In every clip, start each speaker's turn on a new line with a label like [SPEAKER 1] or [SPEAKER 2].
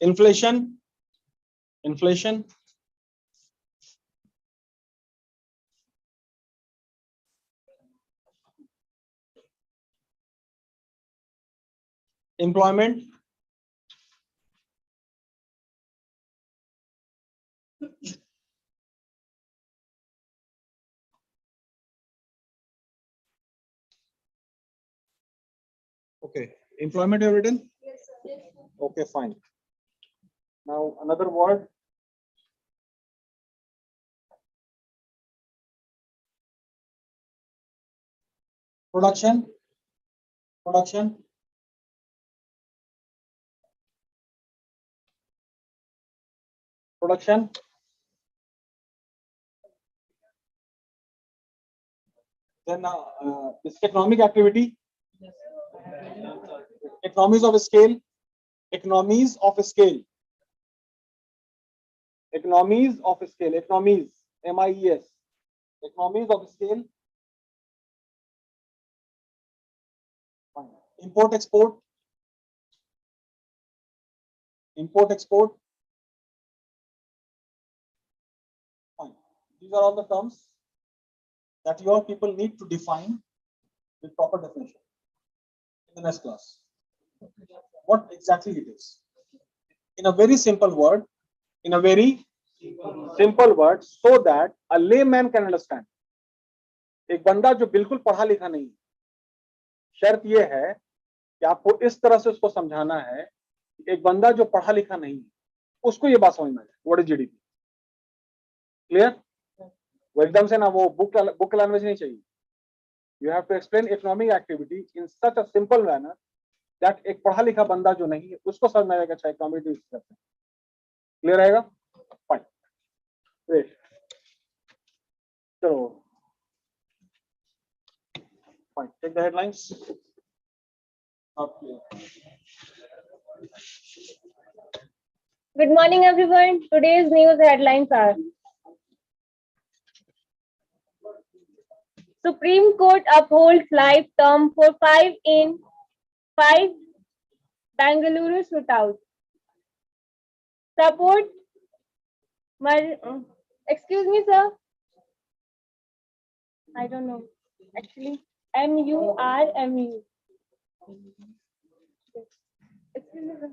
[SPEAKER 1] Inflation. Employment. Okay, employment you have written?
[SPEAKER 2] Yes, sir.
[SPEAKER 1] Okay, fine. Now another word. Production. Then this economic activity. Economies of scale. Economies. MES. Economies of scale. Fine. Import export. Fine. These are all the terms that your people need to define with proper definition in the next class. What exactly it is? In a very simple word, so that a layman can understand. एक बंदा जो बिल्कुल पढ़ा लिखा नहीं, शर्त यह है कि आपको इस तरह से उसको समझाना है कि एक बंदा जो पढ़ा लिखा नहीं उसको ये बात समझ में आए. What is GDP? क्लियर? वो एकदम से ना वो बुक लैंग्वेज नहीं चाहिए. You have to explain economic activity in such a simple manner that एक पढ़ा लिखा बंदा जो नहीं है उसको समझ में आएगा अच्छा इकोनॉमिक करते हैं. क्लियर रहेगा? फाइन. वेट, चलो fine. Take the headlines.
[SPEAKER 2] Good morning, everyone. Today's news headlines are: Supreme Court upholds life term for 5 Bengaluru shootouts. Support. Excuse me, sir. I don't know. Actually, MURMU. Excuse me, sir.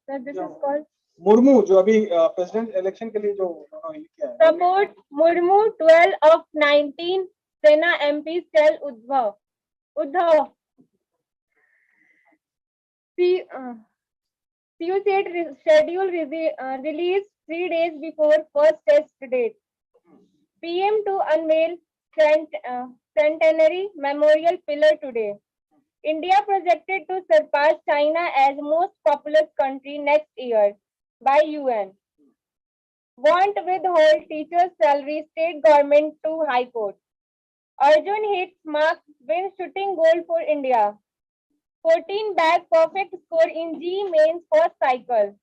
[SPEAKER 2] Sir, this is called
[SPEAKER 1] Murmu जो अभी president election के लिए जो किया है.
[SPEAKER 2] Support Murmu 12 of 19 Sena MPs tell Uddhav. CUCET schedule released 3 days before first test date. PM to unveil centenary memorial pillar today. India projected to surpass China as most populous country next year by UN. Want withhold teachers' salary, state government to High Court. Arjun hits marks win shooting goal for India. 14 bag perfect score in G mains first cycle.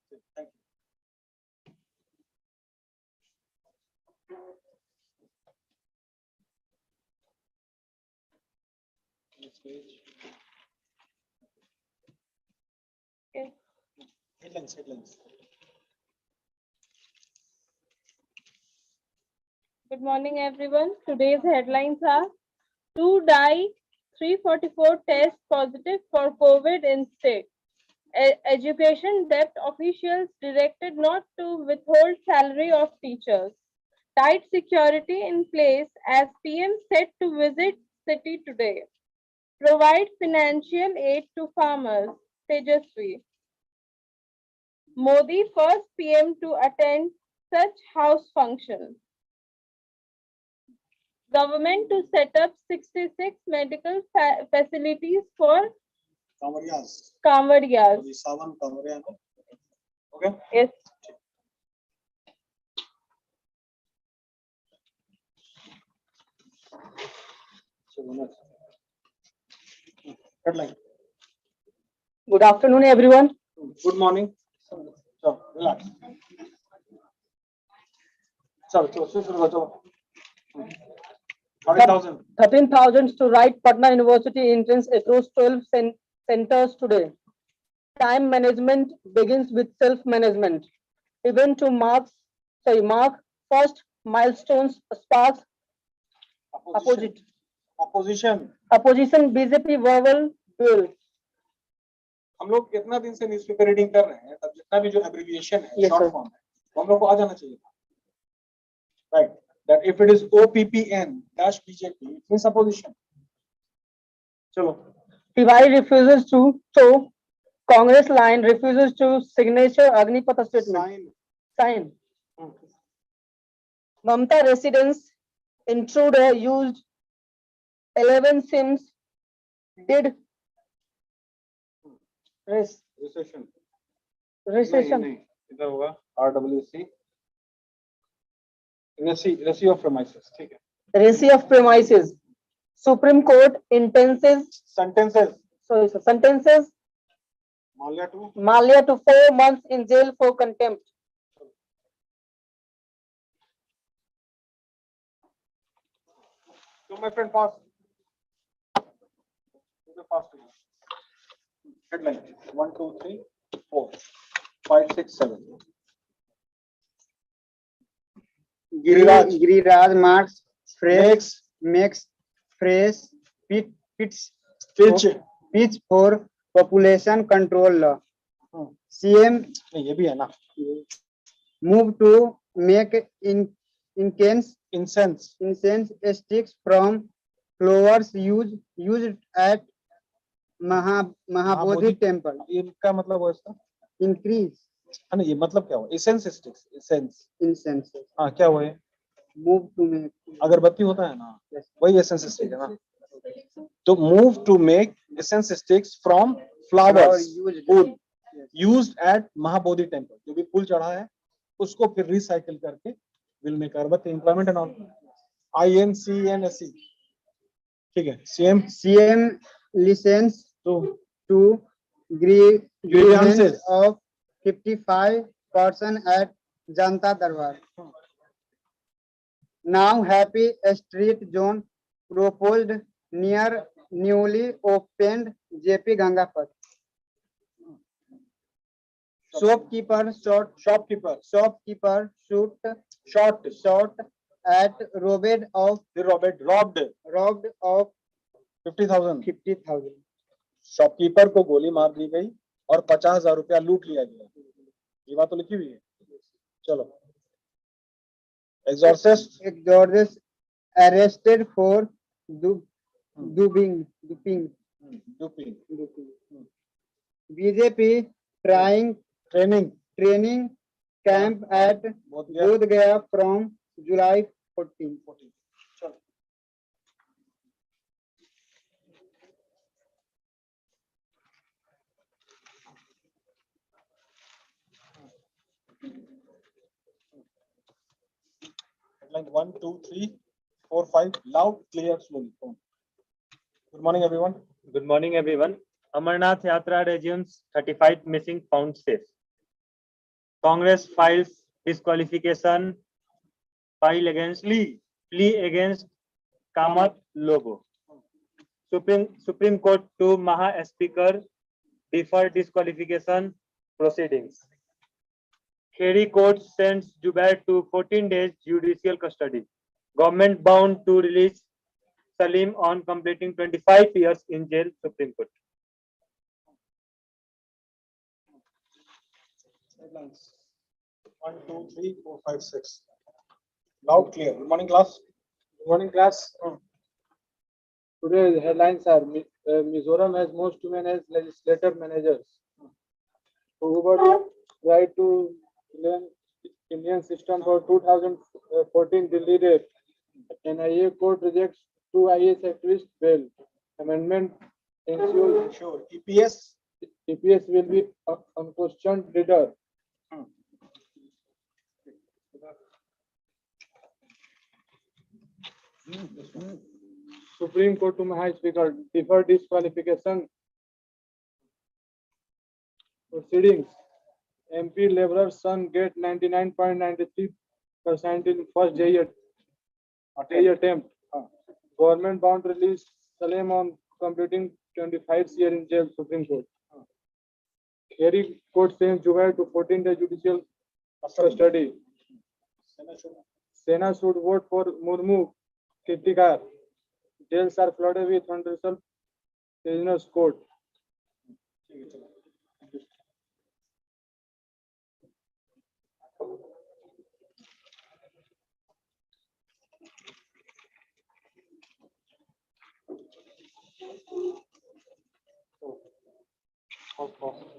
[SPEAKER 2] Okay.
[SPEAKER 1] Headlines.
[SPEAKER 2] Good morning, everyone. Today's headlines are: 2 die, 344 test positive for COVID in state. Education debt officials directed not to withhold salary of teachers. Tight security in place as PM set to visit city today. Provide financial aid to farmers. Tejasvi. Modi first PM to attend such house function. Government to set up 66 medical facilities for
[SPEAKER 1] Kamariyas. Sawan Kamariya. Okay.
[SPEAKER 2] Yes.
[SPEAKER 1] Headline.
[SPEAKER 3] Good afternoon, everyone.
[SPEAKER 1] Good morning. So relax. So 13,000
[SPEAKER 3] to write Patna University entrance across 12 centers today. Time management begins with self-management. Even to mark first milestones sparks
[SPEAKER 1] Opposition.
[SPEAKER 3] opposition BJP verbal duel.
[SPEAKER 1] हम लोग कितना दिन से newspaper reading कर रहे हैं, तब जितना भी जो एब्रिविएशन है,
[SPEAKER 3] Yes,
[SPEAKER 1] शॉर्ट
[SPEAKER 3] sir.
[SPEAKER 1] फॉर्म है, वो हम लोग को आ जाना चाहिए था. Right. That if it is OPPN dash BJP, it means opposition. चलो.
[SPEAKER 3] TY refuses to, so Congress line refuses to signature Agnipath statement. Sign. Mamta residence intruder used 11 SIMs. Did
[SPEAKER 1] Recession.
[SPEAKER 3] recession.
[SPEAKER 1] नहीं, इधर होगा RWC. Resi of premises. ठीक है.
[SPEAKER 3] Resi of premises. Supreme Court sentences Malia to 4 months in jail for contempt.
[SPEAKER 1] So my friend, fast. Headline 1, 2, 3, 4, 5, 6, 7.
[SPEAKER 4] Giriraj marks makes fresh pitch for population control law. CM
[SPEAKER 1] ये भी है ना.
[SPEAKER 4] move to make incense sticks from flowers used at Mahabodhi temple.
[SPEAKER 1] इनका मतलब है इसका.
[SPEAKER 4] Increase
[SPEAKER 1] है ना, ये मतलब क्या हुआ? incense. हाँ, क्या हुआ?
[SPEAKER 4] move to make
[SPEAKER 1] अगरबत्ती होता है ना, वही essence stick है ना. तो move to make essence sticks from flowers used at Mahabodhi temple. जो भी फूल चढ़ा है उसको फिर रिसाइकिल करके विल मेक अगरबत्ती. Employment and all. INCNSE. ठीक है.
[SPEAKER 4] CM listens to grievances of 55% at Janta Darbar. Now happy street zone proposed near newly opened JP Gangapat. Shopkeeper shot at robbed of
[SPEAKER 1] 50,000. Shopkeeper को गोली मार दी गई और 50,000 रुपया लूट लिया गया. ये बात तो लिखी हुई है. चलो. Exorcist arrested for duping.
[SPEAKER 4] BJP training camp at Bodh Gaya from July 14.
[SPEAKER 1] Headline 1, 2, 3, 4, 5. Loud, clear, slowly. Good morning, everyone.
[SPEAKER 5] Good morning, everyone. Amarnath Yatra resumes. 35 missing found safe. Congress files disqualification plea against Kamath logo. Supreme Court to Maha Speaker defer disqualification proceedings. Kheri Court sends Jubair to 14 days judicial custody. Government bound to release Salim on completing 25 years in jail. Supreme Court.
[SPEAKER 1] Headlines 1, 2, 3, 4, 5, 6. Loud, clear. Good morning, class.
[SPEAKER 6] Good morning, class. Today the headlines are Mizoram has most women as legislative managers. Hoover tried to learn Indian system for 2014 Delhi rape. NIA court rejects 2 IAS activists bail. Amendment ensures
[SPEAKER 1] Sure. EPS.
[SPEAKER 6] EPS will be unquestioned leader. Supreme Court to Maha Speaker defer disqualification proceedings. MP laborer's son get 99.93% in first JE attempt. Government bound release Salem on completing 25 years in jail, Supreme Court. Hearing court sends Jubair to 14-day judicial custody. Sena should vote for Murmu Kirtikar. Jails are flooded with unresolved prisoners court.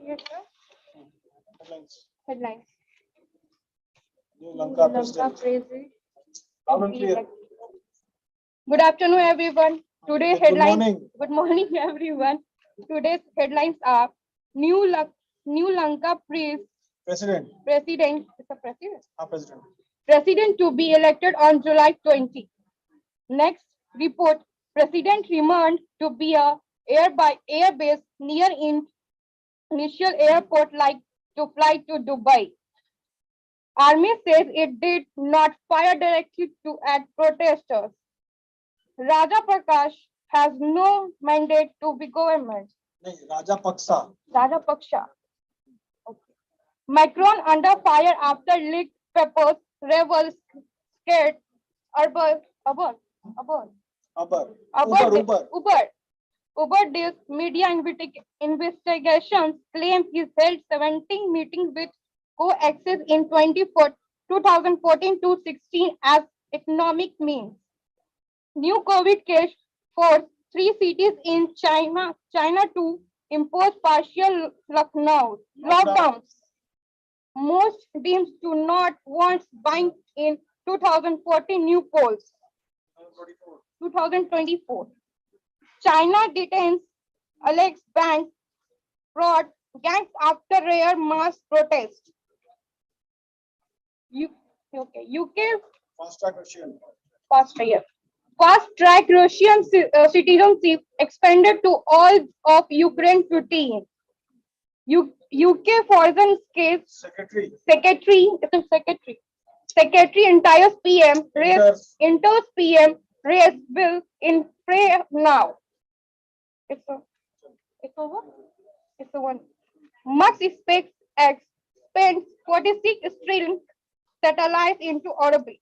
[SPEAKER 2] Yes, sir. Headlines.
[SPEAKER 1] Lanka
[SPEAKER 2] Lanka
[SPEAKER 1] president.
[SPEAKER 2] president.
[SPEAKER 1] Loud and clear.
[SPEAKER 2] Good afternoon, everyone. Today's
[SPEAKER 1] Good
[SPEAKER 2] headlines.
[SPEAKER 1] morning.
[SPEAKER 2] Good morning, everyone. Today's headlines are New Lanka
[SPEAKER 1] President.
[SPEAKER 2] President. It's a president.
[SPEAKER 1] President.
[SPEAKER 2] President to be elected on July 20. Next report. President remained to be a air base near initial airport like to fly to Dubai. Army says it did not fire directly at protesters. Raja Prakash has no mandate to be government.
[SPEAKER 1] Raja Paksa.
[SPEAKER 2] Raja Paksha. Okay. Macron under fire after leaked papers. Rebels scared. Uber deals media investigations claim he held 17 meetings with co-axis in 2014 to 16 as economic means. New COVID case forced 3 cities in China to impose partial lockdowns. Most teams do not want buying in 2014 new polls. 2024. China detains alleged bank fraud gangs after rare mass protest. UK fast track Russian citizenship expanded to all of Ukraine 15. UK foreign case secretary entire PM enters PM race bill in prayer now. It's over. It's the one. Musk SpaceX spent 46 trillion satellites into orbit.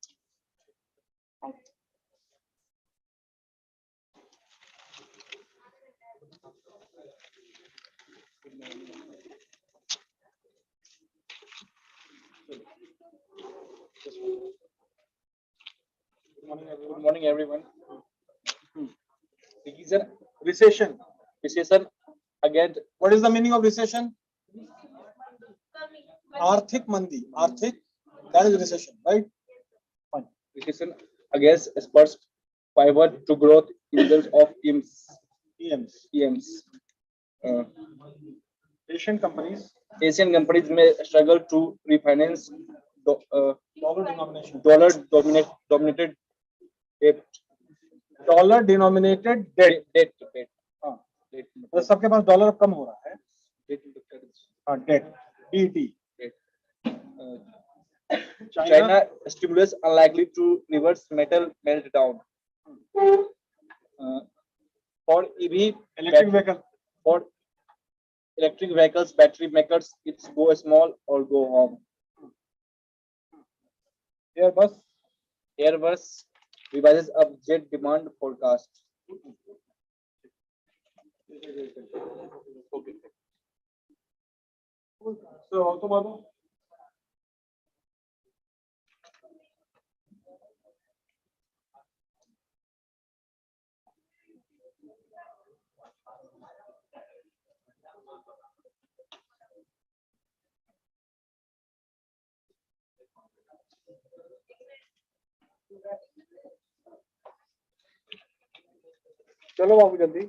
[SPEAKER 1] Good morning, everyone. Recession. Again, what is the meaning of recession? Arthik mandi. Arthik, that is recession, right? Fine.
[SPEAKER 7] Recession against experts pivot to growth in terms of EMs.
[SPEAKER 1] Asian companies.
[SPEAKER 7] Asian companies may struggle to refinance
[SPEAKER 1] Dollar denomination.
[SPEAKER 7] dominated debt.
[SPEAKER 1] Dollar denominated debt.
[SPEAKER 7] Debt.
[SPEAKER 1] तो सबके पास dollar अब कम हो रहा है. हाँ, debt. DT.
[SPEAKER 7] China stimulus unlikely to reverse metal meltdown. For electric vehicles, battery makers, it's go small or go home. Airbus revises up jet demand forecast.
[SPEAKER 1] So, tomorrow. चलो बाबू जल्दी.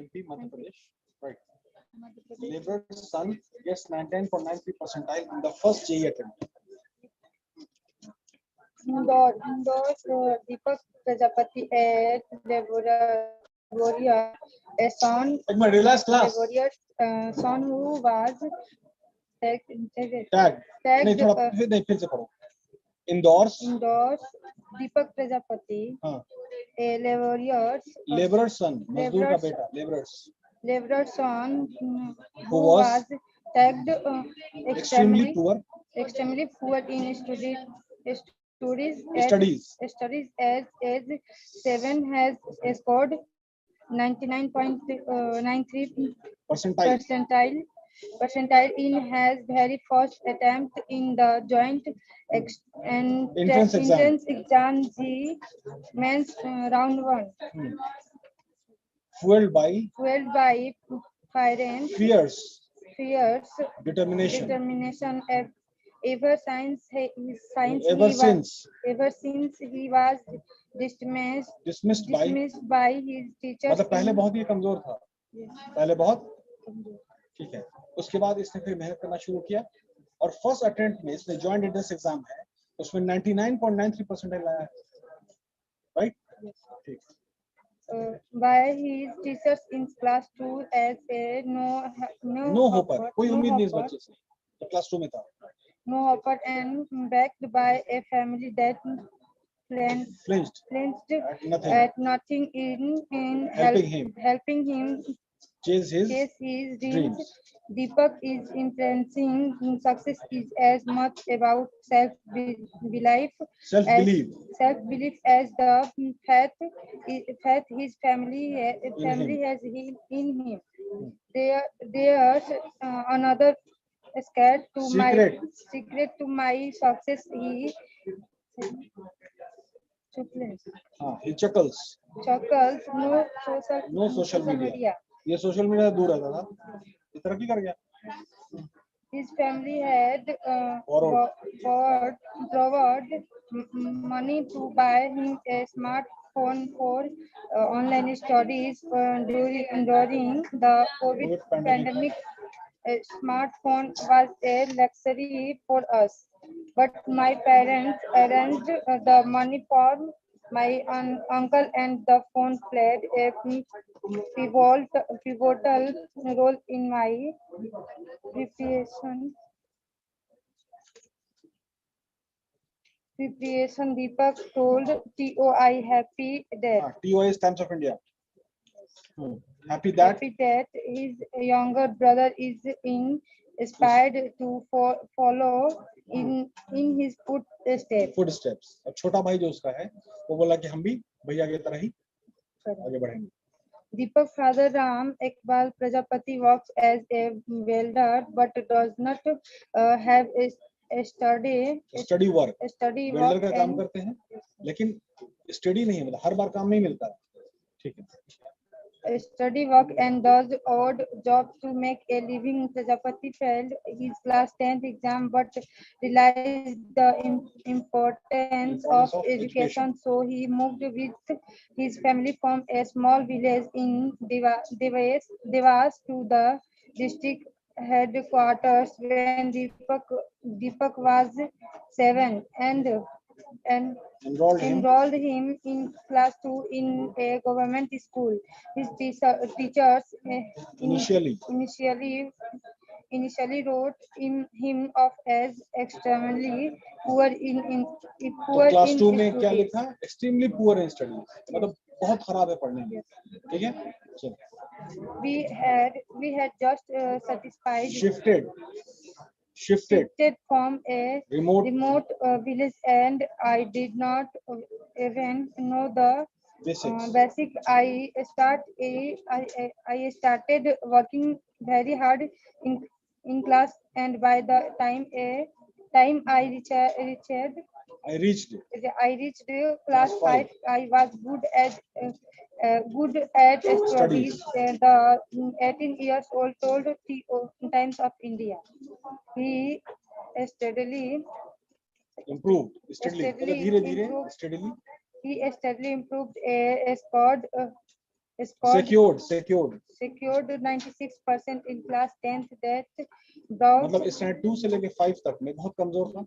[SPEAKER 1] MP Madhya Pradesh, right? Laborer's son gets 99.93 percentile in the first JEE attempt.
[SPEAKER 2] Indore, Deepak Prajapati at Laboratory, a son,
[SPEAKER 1] Relax class.
[SPEAKER 2] Laboratory, son who was tagged,
[SPEAKER 1] Tag. नहीं
[SPEAKER 2] tagged,
[SPEAKER 1] थोड़ा फिर से पढ़ो. Indoors.
[SPEAKER 2] Deepak Prajapati,
[SPEAKER 1] हाँ.
[SPEAKER 2] a
[SPEAKER 1] Laborer's son, मजदूर का बेटा.
[SPEAKER 2] laborer's son
[SPEAKER 1] Who was
[SPEAKER 2] tagged
[SPEAKER 1] extremely poor
[SPEAKER 2] in studies as 7 has scored 99.93 percentile in his very first attempt in the joint entrance exam JEE round 1.
[SPEAKER 1] fueled by
[SPEAKER 2] fierce
[SPEAKER 1] determination
[SPEAKER 2] ever since he was dismissed by his teachers.
[SPEAKER 1] मतलब पहले बहुत ही कमजोर था. पहले बहुत ठीक है. उसके बाद इसने फिर मेहनत करना शुरू किया और फर्स्ट अटेम्प्ट में इसने जॉइंट एंट्रेंस एग्जाम है उसमें 99.93 परसेंटाइल लाया है. राइट? ठीक.
[SPEAKER 2] By his teachers in class 2 as a no
[SPEAKER 1] hopper. कोई उम्मीद नहीं इस बच्चे से. तो क्लास 2 में था.
[SPEAKER 2] No hopper and backed by a family that flinched at nothing in helping him
[SPEAKER 1] chase his
[SPEAKER 2] dreams. Deepak is impressing success is as much about self-belief as the faith his family has in him. There's another secret to my success.
[SPEAKER 1] He chuckles. No social media. ये social media से दूर रहता था. ये तरक्की कर गया.
[SPEAKER 2] His family had borrowed money to buy him a smartphone for online studies during the COVID pandemic. A smartphone was a luxury for us, but my parents arranged the money for my uncle, and the phone played a pivotal role in my preparation. Deepak told TOI happy that
[SPEAKER 1] TOI is Times of India. Happy that
[SPEAKER 2] his younger brother is inspired to follow in his footsteps.
[SPEAKER 1] और छोटा भाई जो उसका है वो बोला कि हम भी भैया की तरह ही आगे बढ़ेंगे.
[SPEAKER 2] Deepak's father Ram Ekbal Prajapati works as a welder but does not have a study work.
[SPEAKER 1] Welder का काम करते हैं लेकिन स्टडी नहीं, मतलब हर बार काम नहीं मिलता. ठीक है.
[SPEAKER 2] Study work and does odd jobs to make a living. Prajapati failed his class 10th exam but realized the importance of education, so he moved with his family from a small village in Devas to the district headquarters when Deepak was 7 and enrolled him in class 2 in a government school. His teachers initially wrote him off as extremely poor in
[SPEAKER 1] class 2 में क्या लिखा? Extremely poor in studies. मतलब बहुत खराब है पढ़ने में. ठीक है.
[SPEAKER 2] We had just shifted from a remote village, and I did not even know the basic. I started working very hard
[SPEAKER 8] in class, and by the time I reached class 5, I was good at studies. The 18 years old told the Times of India. He steadily
[SPEAKER 1] improved steadily
[SPEAKER 8] he steadily improved scored secured 96% in class 10th that brought
[SPEAKER 1] मतलब standard 2 से लेके 5 तक में बहुत कमजोर था,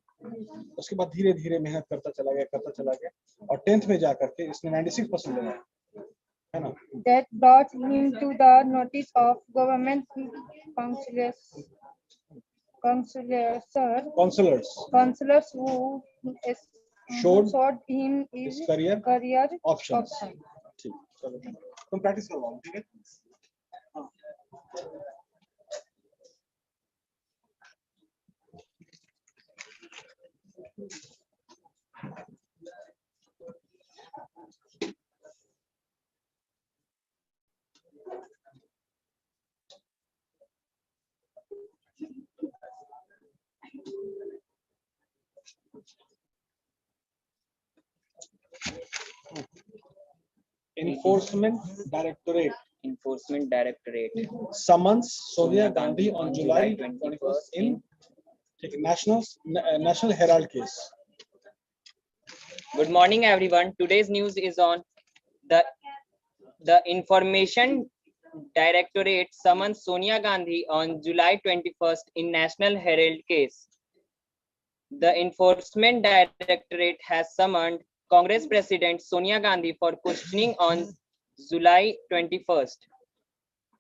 [SPEAKER 1] उसके बाद धीरे धीरे मेहनत करता चला गया और 10th में जाकर के इसने 96% लगाया, है ना?
[SPEAKER 8] that brought him to the notice of government counselors who showed him his career
[SPEAKER 1] options. ठीक, चलो तुम प्रैक्टिस करवाओ, ठीक है? Enforcement Directorate summons Sonia Gandhi on July 21st in National Herald case.
[SPEAKER 9] Good morning, everyone. Today's news is on the Information Directorate summons Sonia Gandhi on July 21st in National Herald case. The Enforcement Directorate has summoned Congress President Sonia Gandhi for questioning on July 21st.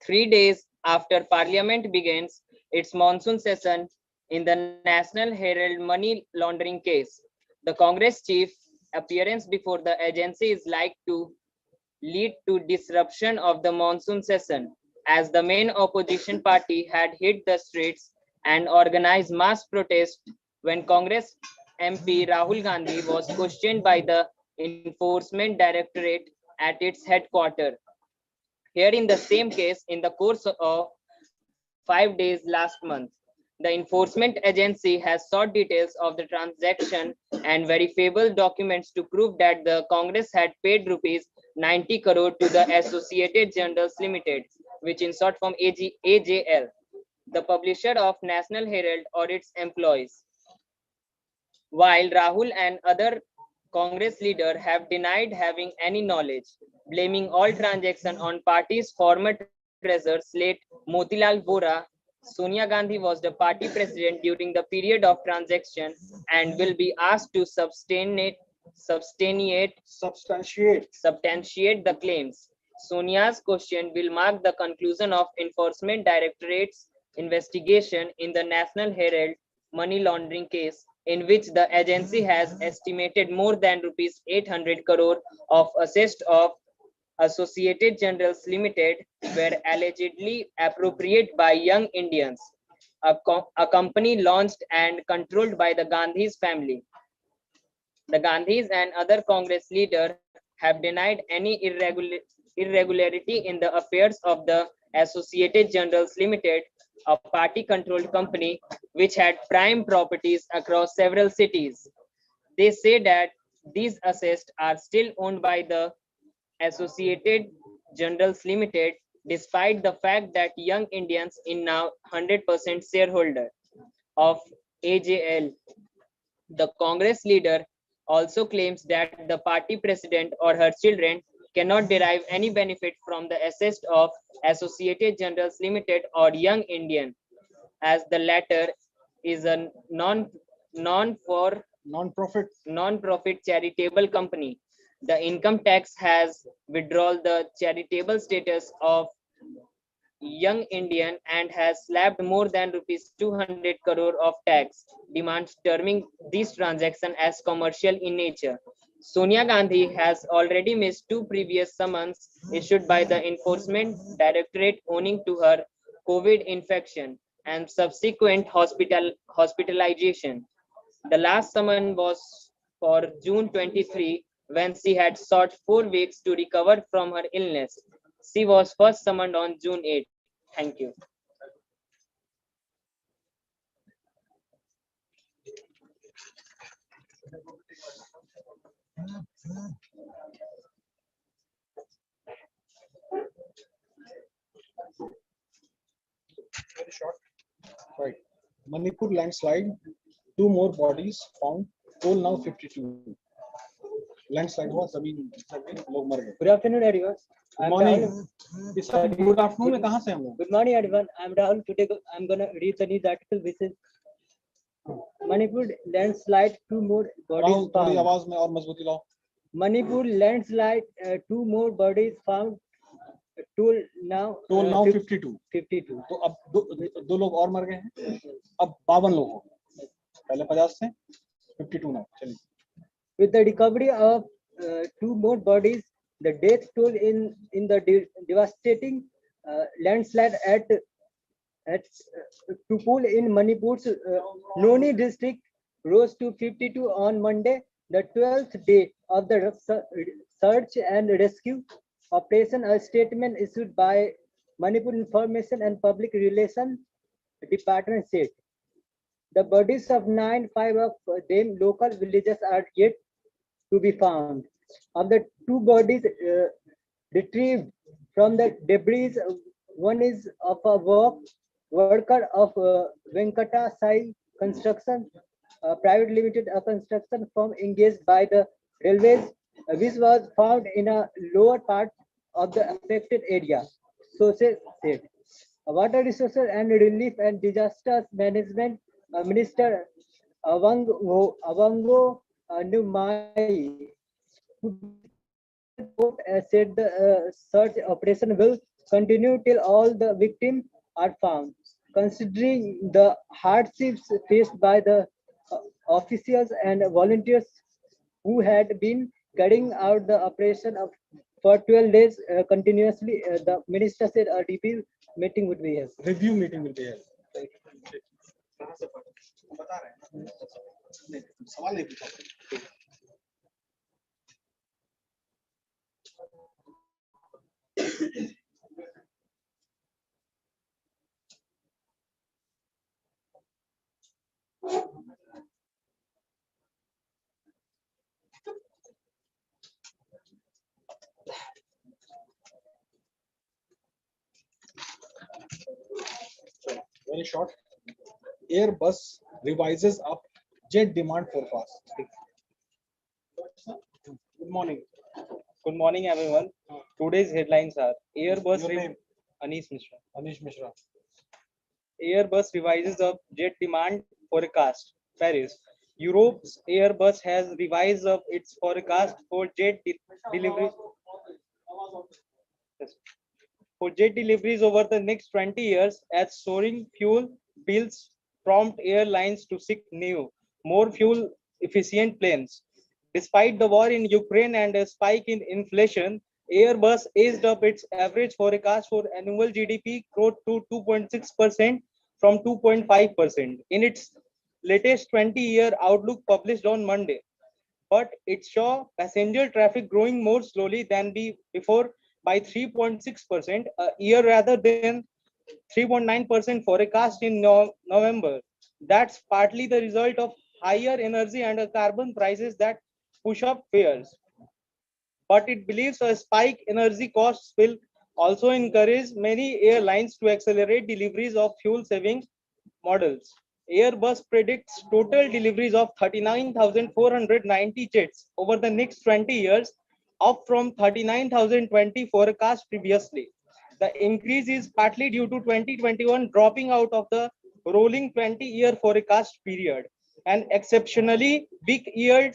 [SPEAKER 9] 3 days after Parliament begins its monsoon session in the National Herald money laundering case, the Congress chief appearance before the agency is like to lead to disruption of the monsoon session, as the main opposition party had hit the streets and organized mass protest when Congress MP Rahul Gandhi was questioned by the Enforcement Directorate at its headquarters. Here in the same case, in the course of 5 days last month, the enforcement agency has sought details of the transaction and verifiable documents to prove that the Congress had paid rupees 90 crore to the Associated Journals Limited, which in short form AJL, the publisher of National Herald, or its employees. While Rahul and other Congress leaders have denied having any knowledge, blaming all transactions on party's former treasurer slate Motilal Vora, Sonia Gandhi was the party president during the period of transaction and will be asked to substantiate the claims. Sonia's question will mark the conclusion of Enforcement Directorate's investigation in the National Herald money laundering case, in which the agency has estimated more than rupees 800 crore of assets of Associated Journals Limited were allegedly appropriated by Young Indians, a company launched and controlled by the Gandhis family. The Gandhis and other Congress leaders have denied any irregularity in the affairs of the Associated Journals Limited, a party-controlled company which had prime properties across several cities. They say that these assets are still owned by the Associated Journals Limited, despite the fact that Young Indians is now 100% shareholder of AJL. The Congress leader also claims that the party president or her children cannot derive any benefit from the assets of Associated Journals Limited or Young Indian, as the latter is a non-profit charitable company. The income tax has withdrawn the charitable status of Young Indian and has slapped more than rupees 200 crore of tax demands, terming this transaction as commercial in nature. Sonia Gandhi has already missed 2 previous summons issued by the Enforcement Directorate owing to her COVID infection and subsequent hospitalization. The last summon was for June 23, when she had sought 4 weeks to recover from her illness. She was first summoned on June 8. Thank you.
[SPEAKER 1] Very short. Right. Manipur landslide. 2 more bodies found. Total now 52. Landslide हुआ जमीन लोग मर गए.
[SPEAKER 3] Good afternoon, everyone.
[SPEAKER 1] Good morning. Good afternoon में कहाँ से हम लोग?
[SPEAKER 3] Good morning, everyone. I'm Rahul. Today I'm gonna read the news article. Which is Manipur landslide. 2 more bodies
[SPEAKER 1] Rahul थोड़ी
[SPEAKER 3] found.
[SPEAKER 1] आवाज में और मजबूती लाओ.
[SPEAKER 3] Manipur landslide. 2 more bodies found. Total now
[SPEAKER 1] 52.
[SPEAKER 3] 52.
[SPEAKER 1] तो अब दो लोग और मर गए हैं. अब 52 लोग हो. पहले 50 से 52 ना. चलिए.
[SPEAKER 3] With the recovery of 2 more bodies, the death toll in the devastating landslide at Tupul in Manipur's Noni district rose to 52 on Monday, the 12th day of the search and rescue operation. A statement issued by Manipur Information and Public Relations Department said. The bodies of 5 of them local villagers are yet to be found. Of the 2 bodies retrieved from the debris, one is of a worker of Venkata Sai Construction, private limited construction firm engaged by the railways, which was found in a lower part of the affected area. Sources said. Water Resources and Relief and Disaster Management Minister Avango Numai said the search operation will continue till all the victims are found. Considering the hardships faced by the officials and volunteers who had been carrying out the operation for 12 days continuously, the minister said a review meeting would be held.
[SPEAKER 1] Review meeting will be held. बता रहे हैं. सवाल नहीं पूछा. Very short. Airbus revises up jet demand forecast. Good morning.
[SPEAKER 7] Good morning, everyone. Today's headlines are Airbus.
[SPEAKER 1] Your name?
[SPEAKER 7] Anish Mishra.
[SPEAKER 1] Anish Mishra.
[SPEAKER 7] Airbus revises up jet demand forecast. Paris. Europe's Airbus has revised up its forecast for jet delivery. For jet deliveries over the next 20 years, as soaring fuel bills prompt airlines to seek new, more fuel-efficient planes. Despite the war in Ukraine and a spike in inflation, Airbus eased up its average forecast for annual GDP growth to 2.6% from 2.5% in its latest 20-year outlook published on Monday. But it saw passenger traffic growing more slowly than before by 3.6% a year rather than 3.9% forecast in November. That's partly the result of higher energy and carbon prices that push up fares. But it believes a spike in energy costs will also encourage many airlines to accelerate deliveries of fuel-saving models. Airbus predicts total deliveries of 39,490 jets over the next 20 years, up from 39,020 forecast previously. The increase is partly due to 2021 dropping out of the rolling 20-year forecast period, an exceptionally weak year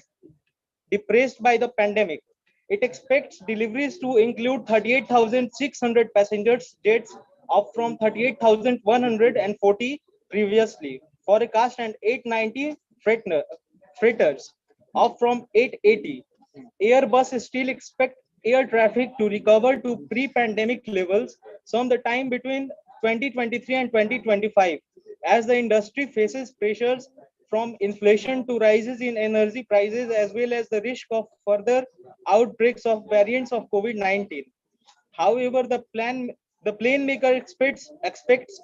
[SPEAKER 7] depressed by the pandemic. It expects deliveries to include 38,600 passengers jets, up from 38,140 previously forecast, and 890 freighters, up from 880. Airbus still expects air traffic to recover to pre-pandemic levels sometime between 2023 and 2025, as the industry faces pressures from inflation to rises in energy prices, as well as the risk of further outbreaks of variants of COVID-19. However, the plane maker expects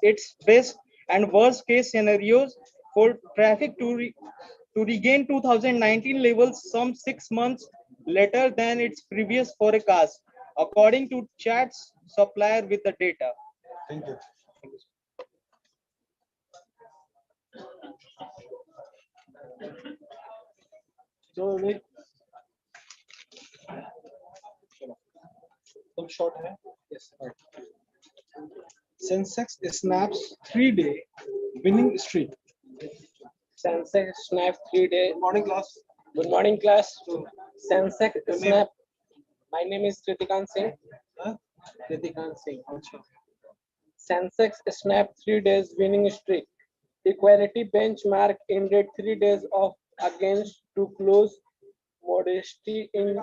[SPEAKER 7] its best and worst case scenarios for traffic to regain 2019 levels some 6 months later than its previous forecast, according to charts supplier with the data.
[SPEAKER 1] Thank you. So we some short hai? Yes. Right. Sensex snaps 3-day winning streak.
[SPEAKER 6] Sensex snap 3-day.
[SPEAKER 1] Good morning, class.
[SPEAKER 6] Good morning, class. Sensex
[SPEAKER 1] Your name?
[SPEAKER 6] snap. My name is Kritikant Singh.
[SPEAKER 1] Huh?
[SPEAKER 6] Kritikant Singh.
[SPEAKER 1] Acha.
[SPEAKER 6] Sensex snap 3 days winning streak. Equality benchmark ended 3 days of against to close modesty in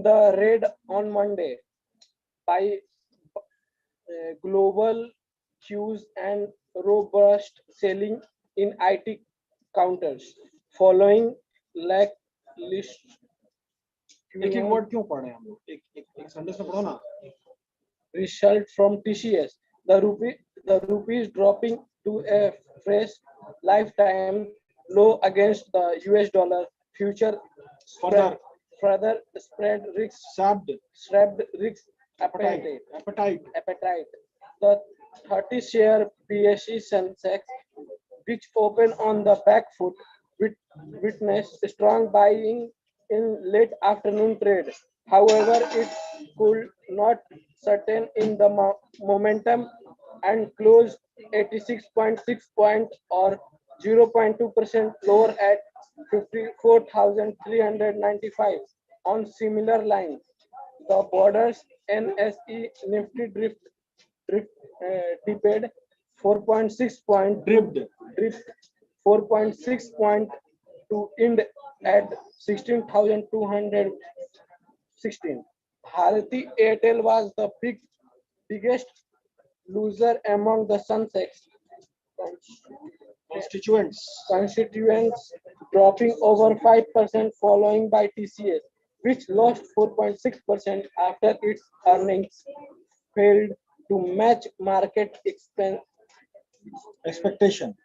[SPEAKER 6] the red on Monday by global cues and robust selling in IT counters following list.
[SPEAKER 1] एक एक word क्यों पढ़ रहे हैं हम लोग एक sentence में पढ़ो ना
[SPEAKER 6] Result from TCS. The rupee is dropping to a fresh lifetime low against the US dollar. Future further spread risk. Strapped risk appetite. The 30-share BSc Sensex, which opened on the back foot, witnessed strong buying in late afternoon trade. However, it could not sustain in the momentum and closed 86.6 points or 0.2% lower at 54,395 on similar lines. The borders NSE Nifty dipped 4.6 point
[SPEAKER 1] dripped
[SPEAKER 6] 4.6 point to end at 16,216. Bharati Airtel was the biggest loser among the Sensex constituents, dropping over 5%, following by TCS, which lost 4.6% after its earnings failed to match market expectation.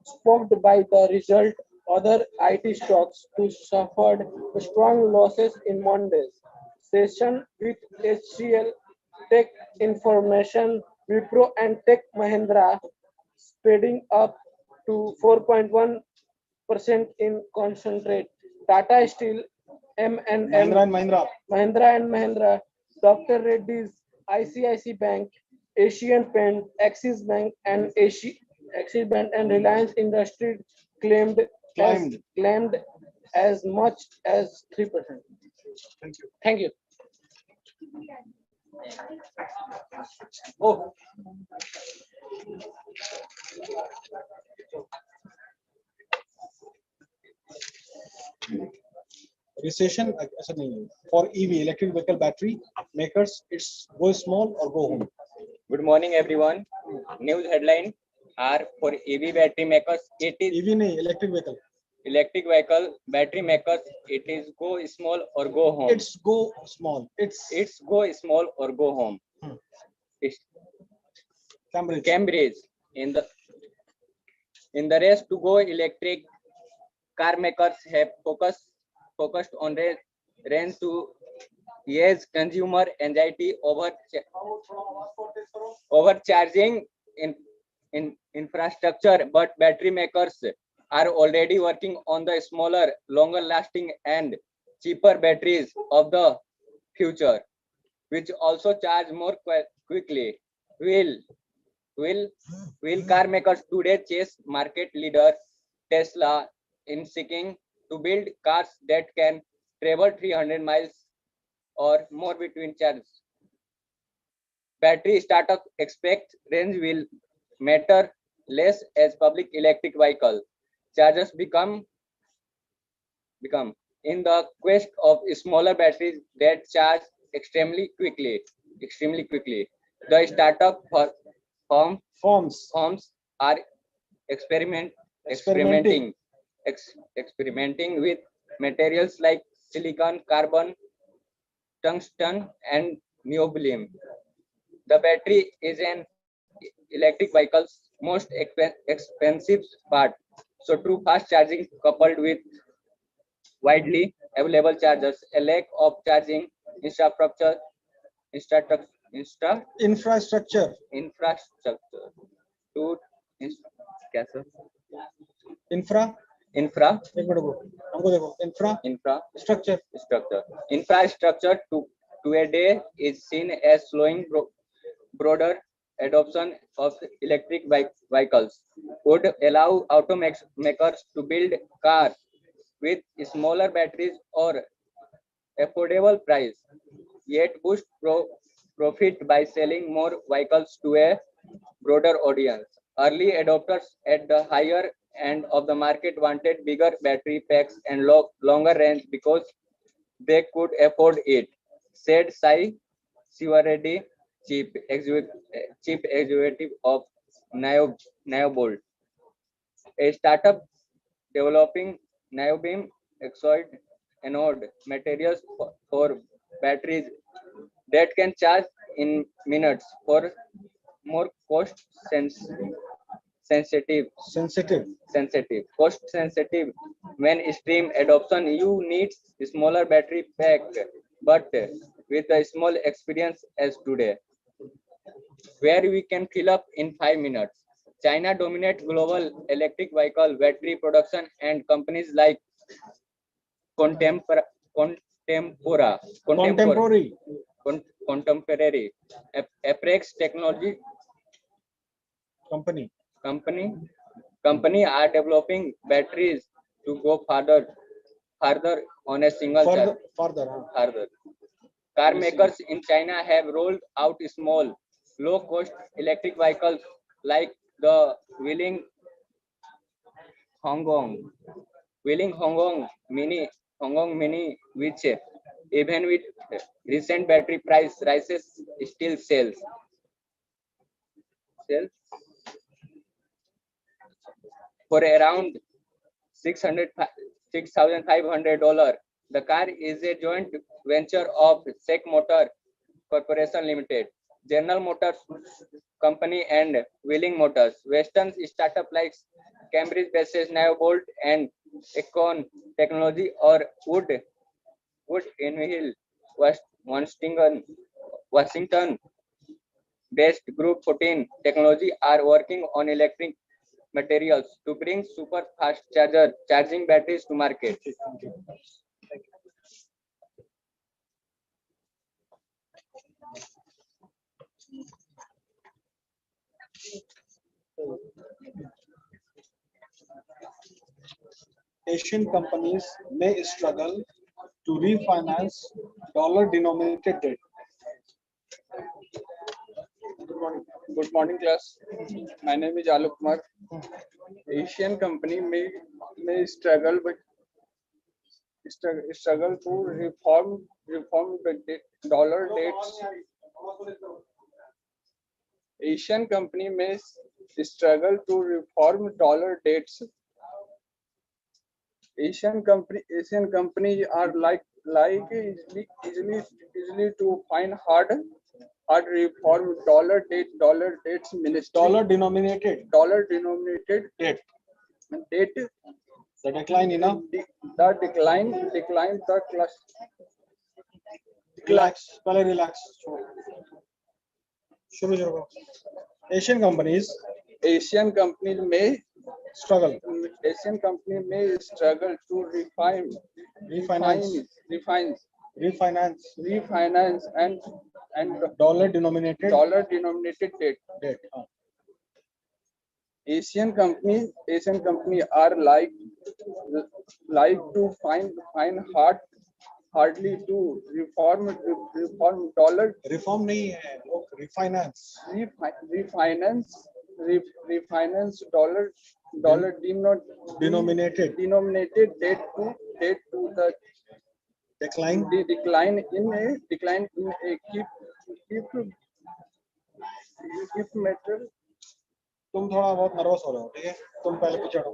[SPEAKER 6] Spoked by the result, other IT stocks too suffered strong losses in Monday's session, with HCL, Tech Information, Wipro and Tech Mahindra speeding up to 4.1% in concentrate. Tata Steel, M&M, Mahindra and Mahindra, Dr. Reddy's, ICICI Bank, Asian Paint, Axis Bank and Axis Bank and Reliance Industries claimed as much as 3%. Thank you. Oh.
[SPEAKER 1] Recession ऐसा नहीं है. For EV electric vehicle battery makers, it's go small or go home.
[SPEAKER 9] Good morning, everyone. News headline are for EV battery makers. It is
[SPEAKER 1] EV नहीं, electric vehicle
[SPEAKER 9] battery makers. It is go small or go home.
[SPEAKER 1] It's go small.
[SPEAKER 9] It's go small or go home. It's Cambridge in the race to go electric, car makers have focused on range to ease consumer anxiety overcharging in infrastructure, but battery makers are already working on the smaller, longer lasting and cheaper batteries of the future, which also charge more quickly. Will car makers today chase market leader Tesla in seeking to build cars that can travel 300 miles or more between charges? Battery startup expect range will matter less as public electric vehicle chargers become in the quest of smaller batteries that charge extremely quickly. The startup firms are experimenting with materials like silicon, carbon, tungsten, and niobium. The battery is an electric vehicle's most expensive part, So too fast charging coupled with widely available chargers, a lack of charging infrastructure,
[SPEAKER 1] Infrastructure.
[SPEAKER 9] infrastructure to क्या sir?
[SPEAKER 1] Infra.
[SPEAKER 9] infra
[SPEAKER 1] एक minute रुको, हमको देखो
[SPEAKER 9] infrastructure
[SPEAKER 1] structure.
[SPEAKER 9] infrastructure to a day is seen as slowing broader adoption of electric vehicles would allow automakers to build cars with smaller batteries or affordable price, yet boost profit by selling more vehicles to a broader audience. Early adopters at the higher end of the market wanted bigger battery packs and longer range because they could afford it, said Sai Sivareddy, chief executive of Niobolt, a startup developing niobium oxide anode materials for batteries that can charge in minutes for more cost sensitive mainstream adoption. You need smaller battery pack, but with a small experience as today, where we can fill up in 5 minutes. China dominates global electric vehicle battery production, and companies like Contemporary, Apex Technology company are developing batteries to go further on a single charge. Further. Car makers in China have rolled out small, low-cost electric vehicles like the Wheeling Hong Kong Mini, which even with recent battery price rises still sells for around $6,500. The car is a joint venture of SEC Motor Corporation Limited, General Motors Company, and Wheeling Motors. Western startup like Cambridge-based Niobolt and Econ Technology or Wood Enfield Washington-based Group 14 Technology are working on electric materials to bring super fast charging batteries to market.
[SPEAKER 1] Asian companies may struggle to refinance dollar-denominated debt.
[SPEAKER 10] Good morning, class. My name is Alok Kumar. Asian company may struggle to reform the dollar debts. Asian company may struggle to reform dollar debts. Asian companies are like easily to find hard reform dollar debts ministry.
[SPEAKER 1] Dollar denominated
[SPEAKER 10] debt.
[SPEAKER 1] The decline in
[SPEAKER 10] the decline the class.
[SPEAKER 1] Relax. Asian companies
[SPEAKER 10] may
[SPEAKER 1] struggle.
[SPEAKER 10] Asian company may struggle to refinance and
[SPEAKER 1] dollar denominated
[SPEAKER 10] debt. Asian company are like to find hardly to reform dollar.
[SPEAKER 1] Reform नहीं है, वो refinance dollar denominated
[SPEAKER 10] debt to the
[SPEAKER 1] decline
[SPEAKER 10] in a keep matter.
[SPEAKER 1] तुम थोड़ा बहुत nervous हो रहे हो, ठीक है? तुम पहले पीछे हटो।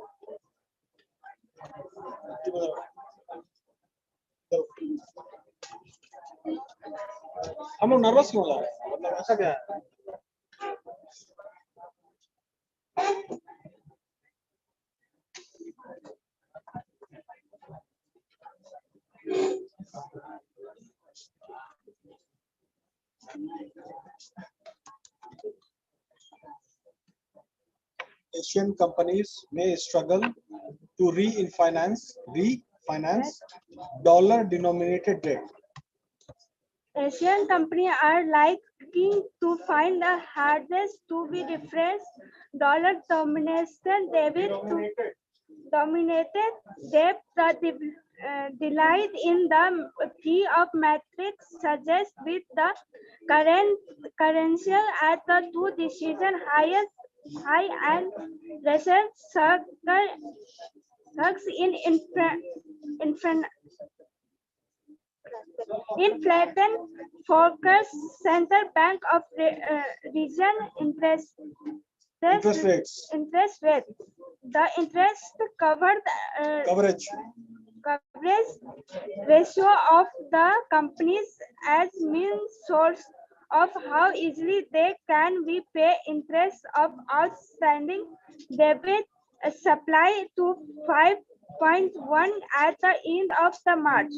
[SPEAKER 1] हम लोग नर्वस क्यों हो रहे हैं? मतलब ऐसा क्या है? Asian companies may struggle to refinance dollar-denominated debt.
[SPEAKER 2] Asian companies are likely to find the hardest to be referenced dollar dominated debt. The delight in the key of metrics suggests with the current currency at the two decision high and recent surges in inflation forecast central bank of region interest
[SPEAKER 1] rates.
[SPEAKER 2] The interest
[SPEAKER 1] Coverage
[SPEAKER 2] coverage ratio of the companies as main source of how easily they can be pay interest of outstanding debit supply to 5.1 at the end of the March.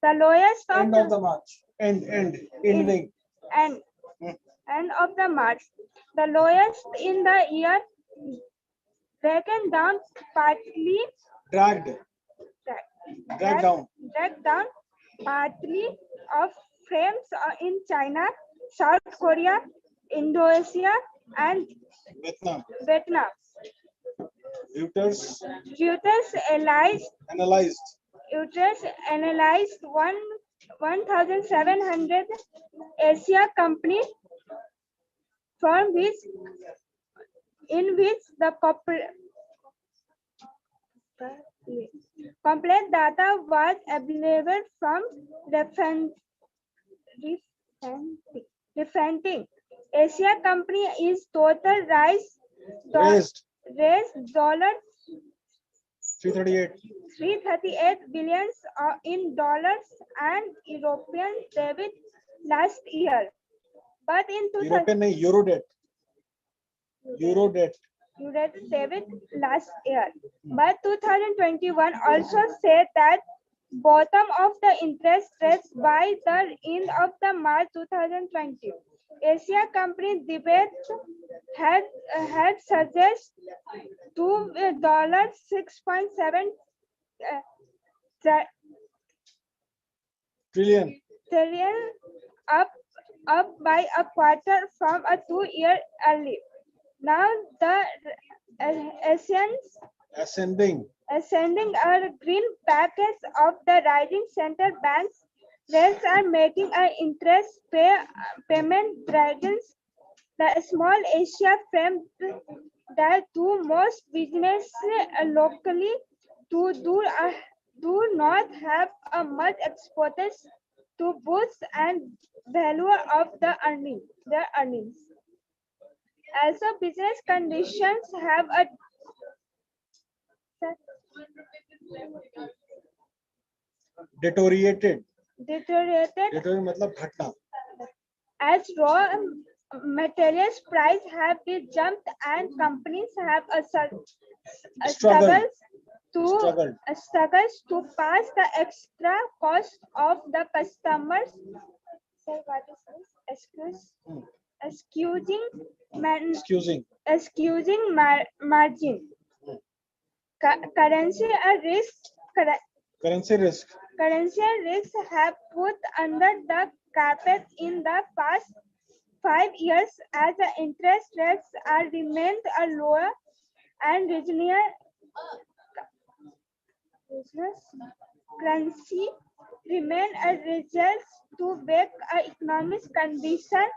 [SPEAKER 2] The lowest
[SPEAKER 1] end of the March. Ending.
[SPEAKER 2] End of the March. The lowest in the year, broken down partly
[SPEAKER 1] Dragged down.
[SPEAKER 2] partly of frames in China, South Korea, Indonesia, and Vietnam.
[SPEAKER 1] Reuters
[SPEAKER 2] analyzed 1,700 Asia companies from in which the complete data was available from referring. Asia company is total raised dollar 338 billions in dollars and European debit last year. But in
[SPEAKER 1] Euro debt
[SPEAKER 2] debit last year. But 2021 also said that bottom of the interest rates by the end of the March 2020. Asia company debate had suggested to $6.7
[SPEAKER 1] trillion
[SPEAKER 2] up by a quarter from a 2-year early. Now the ascending a green package of the rising central banks rates are making an interest payment dragons. The small Asia framed the two most business locally do not have a much exporters to boost and value of their earnings. Also, business conditions have a
[SPEAKER 1] deteriorated
[SPEAKER 2] मतलब घटना. As raw materials price have been jumped and companies have struggles to pass the extra cost of the customers. Sir, what is this? Excusing margin. Currency risks have put under the carpet in the past 5 years as the interest rates are remained lower and regional currency remain a result to back economic condition,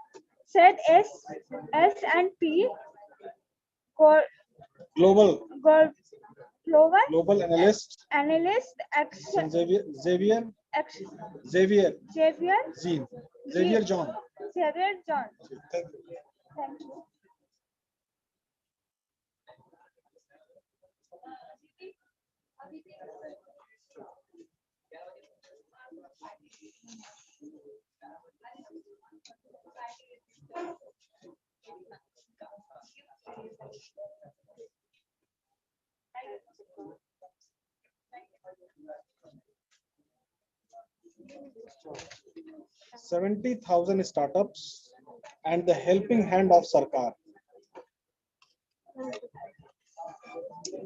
[SPEAKER 2] said S&P
[SPEAKER 1] global
[SPEAKER 2] analyst
[SPEAKER 1] Xavier John.
[SPEAKER 2] Thank you.
[SPEAKER 1] 70,000 startups and the helping hand of Sarkar.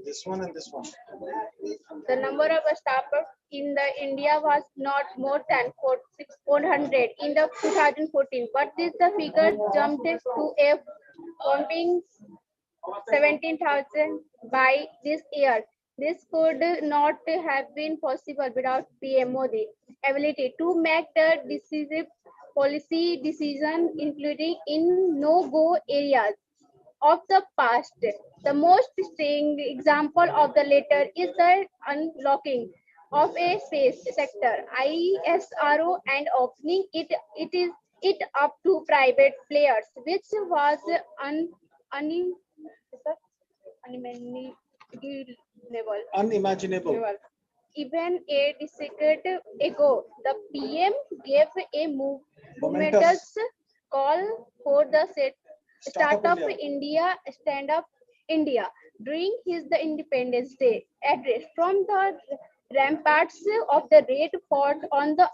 [SPEAKER 1] This one and this one.
[SPEAKER 11] The number of startups in the India was not more than 400 in the 2014, but the figure jumped to a whopping 17,000 by this year. This could not have been possible without PM Modi's ability to make the decisive policy decisions, including in no-go areas of the past. The most stinging example of the latter is the unlocking of a space sector, ISRO, and opening it up to private players, which was
[SPEAKER 1] Unimaginable.
[SPEAKER 11] Even a decade ago, the PM gave a momentous call for the Startup India, Stand Up India during his the Independence Day address from the ramparts of the Red Fort on the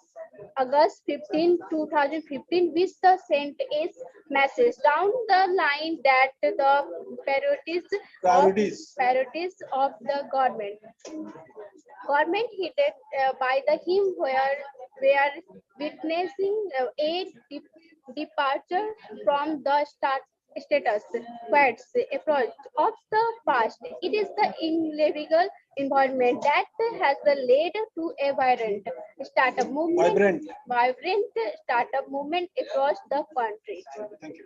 [SPEAKER 11] August 15, 2015, which the sent a message down the line that the priorities of the government headed by the him were witnessing a departure from the status quo approach of the past. It is the illegal environment that has led to a vibrant startup movement across the country.
[SPEAKER 1] Thank you.